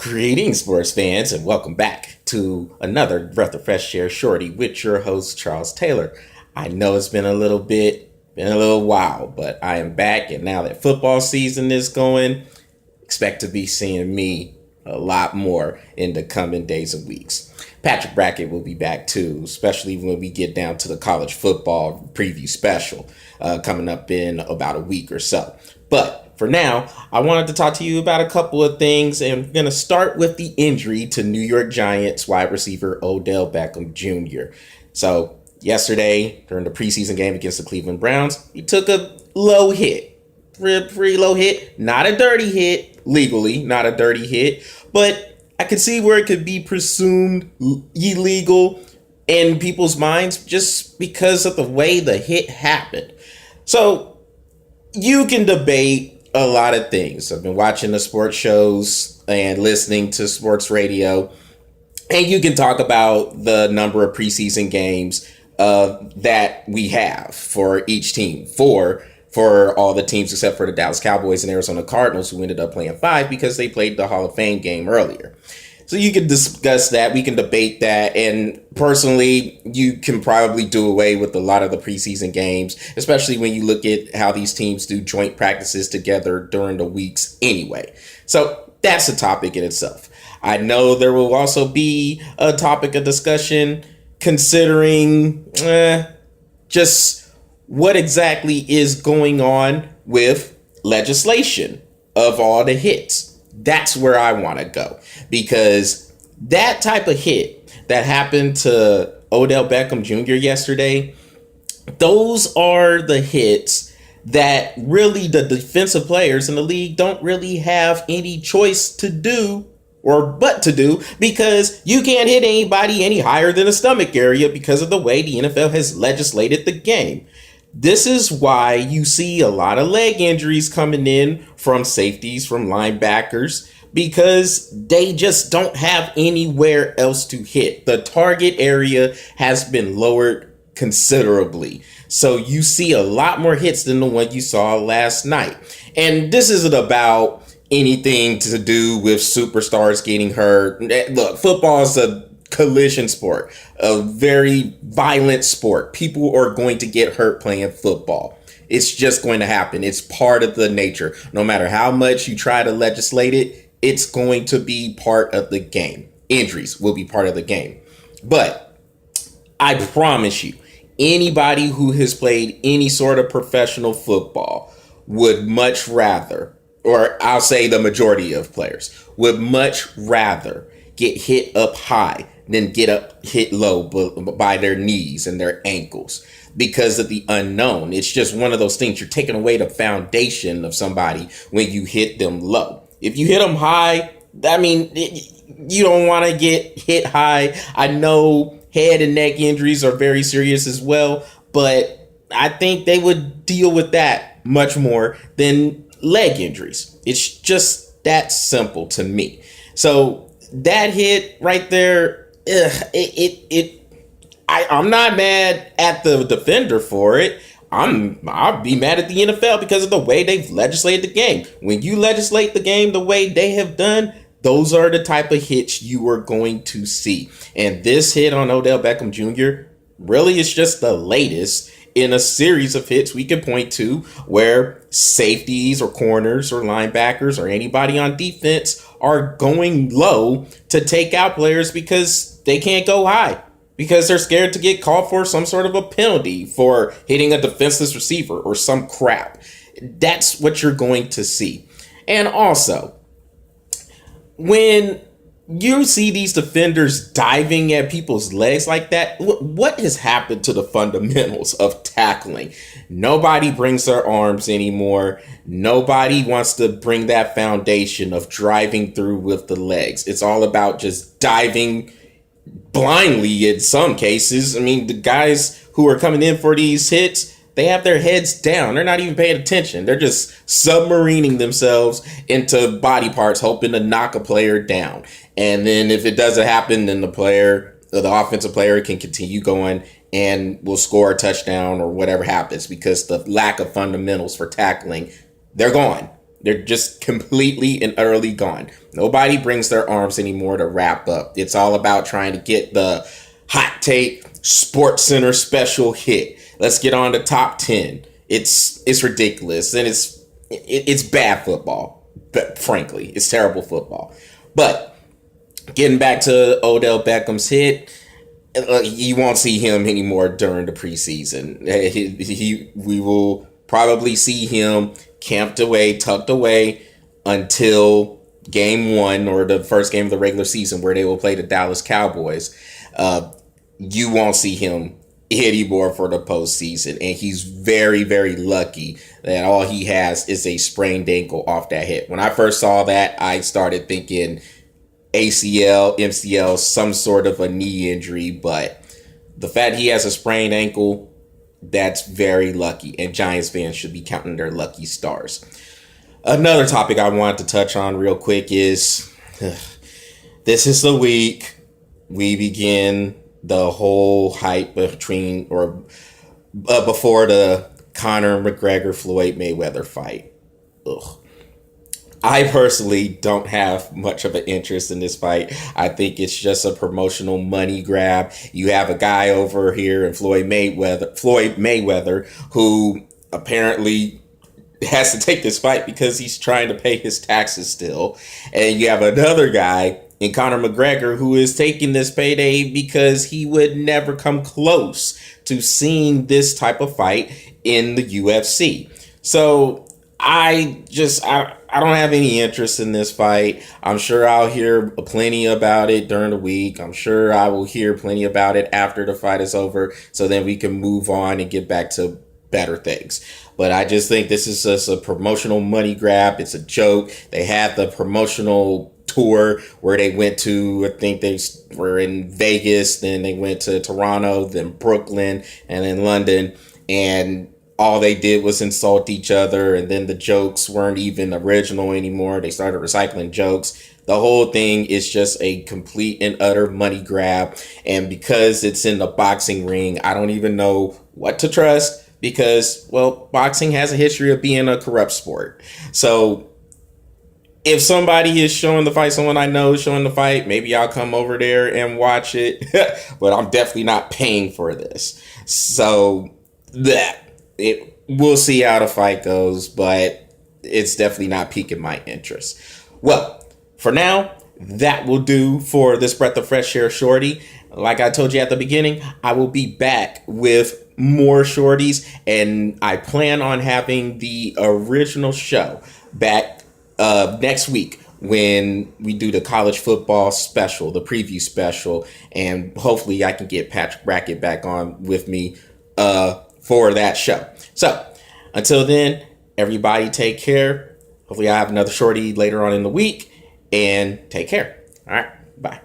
Greetings, sports fans, and welcome back to another Breath of Fresh Air Shorty with your host, Charles Taylor. I know it's been a little while, but I am back, and now that football season is going, expect to be seeing me a lot more in the coming days and weeks. Patrick Brackett will be back too, especially when we get down to the college football preview special coming up in about a week or so. But for now, I wanted to talk to you about a couple of things, and we're going to start with the injury to New York Giants wide receiver Odell Beckham Jr. So yesterday, during the preseason game against the Cleveland Browns, he took a low hit, pretty low hit, not a dirty hit, legally, not a dirty hit, but I could see where it could be presumed illegal in people's minds just because of the way the hit happened. So you can debate a lot of things. I've been watching the sports shows and listening to sports radio, and you can talk about the number of preseason games that we have for each team, for all the teams except for the Dallas Cowboys and Arizona Cardinals, who ended up playing 5 because they played the Hall of Fame game earlier. So you can discuss that, we can debate that, and personally, you can probably do away with a lot of the preseason games, especially when you look at how these teams do joint practices together during the weeks anyway. So that's a topic in itself. I know there will also be a topic of discussion considering just what exactly is going on with legislation of all the hits. That's where I want to go, because that type of hit that happened to Odell Beckham Jr. yesterday, those are the hits that really the defensive players in the league don't really have any choice to do but to do, because you can't hit anybody any higher than the stomach area because of the way the NFL has legislated the game. This is why you see a lot of leg injuries coming in from safeties, from linebackers, because they just don't have anywhere else to hit. The target area has been lowered considerably. So you see a lot more hits than the one you saw last night. And this isn't about anything to do with superstars getting hurt. Look, football is a collision sport, a very violent sport. People are going to get hurt playing football. It's just going to happen. It's part of the nature. No matter how much you try to legislate it, it's going to be part of the game. Injuries will be part of the game. But I promise you, anybody who has played any sort of professional football would much rather, or I'll say the majority of players, would much rather get hit up high than hit low by their knees and their ankles because of the unknown. It's just one of those things. You're taking away the foundation of somebody when you hit them low. If you hit them high, I mean, you don't want to get hit high. I know head and neck injuries are very serious as well, but I think they would deal with that much more than leg injuries. It's just that simple to me. So that hit right there, I'm not mad at the defender for it. I'll be mad at the NFL because of the way they've legislated the game. When you legislate the game the way they have done, those are the type of hits you are going to see. And this hit on Odell Beckham Jr. really is just the latest in a series of hits we can point to where safeties or corners or linebackers or anybody on defense are going low to take out players because they can't go high, because they're scared to get called for some sort of a penalty for hitting a defenseless receiver or some crap. That's what you're going to see. And also, when you see these defenders diving at people's legs like that, what has happened to the fundamentals of tackling? Nobody brings their arms anymore. Nobody wants to bring that foundation of driving through with the legs. It's all about just diving blindly in some cases. I mean, the guys who are coming in for these hits, they have their heads down. They're not even paying attention. They're just submarining themselves into body parts, hoping to knock a player down. And then if it doesn't happen, then the offensive player can continue going and will score a touchdown or whatever happens, because the lack of fundamentals for tackling, they're gone. They're just completely and utterly gone. Nobody brings their arms anymore to wrap up. It's all about trying to get the hot take Sports Center special hit. Let's get on the top 10. It's ridiculous, and it's bad football. But frankly, it's terrible football. But getting back to Odell Beckham's hit, you won't see him anymore during the preseason. We will probably see him camped away, tucked away until game 1 or the first game of the regular season where they will play the Dallas Cowboys. You won't see him anymore for the postseason. And he's very, very lucky that all he has is a sprained ankle off that hit. When I first saw that, I started thinking ACL, MCL, some sort of a knee injury. But the fact he has a sprained ankle, that's very lucky. And Giants fans should be counting their lucky stars. Another topic I wanted to touch on real quick is this is the week we begin the whole hype between or before the Conor McGregor Floyd Mayweather fight. Ugh. I personally don't have much of an interest in this fight. I think it's just a promotional money grab. You have a guy over here in Floyd Mayweather, who apparently has to take this fight because he's trying to pay his taxes still. And you have another guy in Conor McGregor who is taking this payday because he would never come close to seeing this type of fight in the UFC. So I don't have any interest in this fight. I'm sure I'll hear plenty about it during the week. I'm sure I will hear plenty about it after the fight is over, so then we can move on and get back to better things. But I just think this is just a promotional money grab. It's a joke. They had the promotional tour where they went to, I think they were in Vegas, then they went to Toronto, then Brooklyn, and then London, and all they did was insult each other, and then the jokes weren't even original anymore. They started recycling jokes. The whole thing is just a complete and utter money grab, and because it's in the boxing ring, I don't even know what to trust because, well, boxing has a history of being a corrupt sport. So if somebody is showing the fight, someone I know is showing the fight, maybe I'll come over there and watch it. But I'm definitely not paying for this. So we'll see how the fight goes, but it's definitely not piquing my interest. Well, for now, that will do for this Breath of Fresh Air Shorty. Like I told you at the beginning, I will be back with more shorties, and I plan on having the original show back next week when we do the college football special, the preview special, and hopefully I can get Patrick Brackett back on with me for that show. So until then, everybody take care. Hopefully I have another shorty later on in the week, and take care. All right, bye.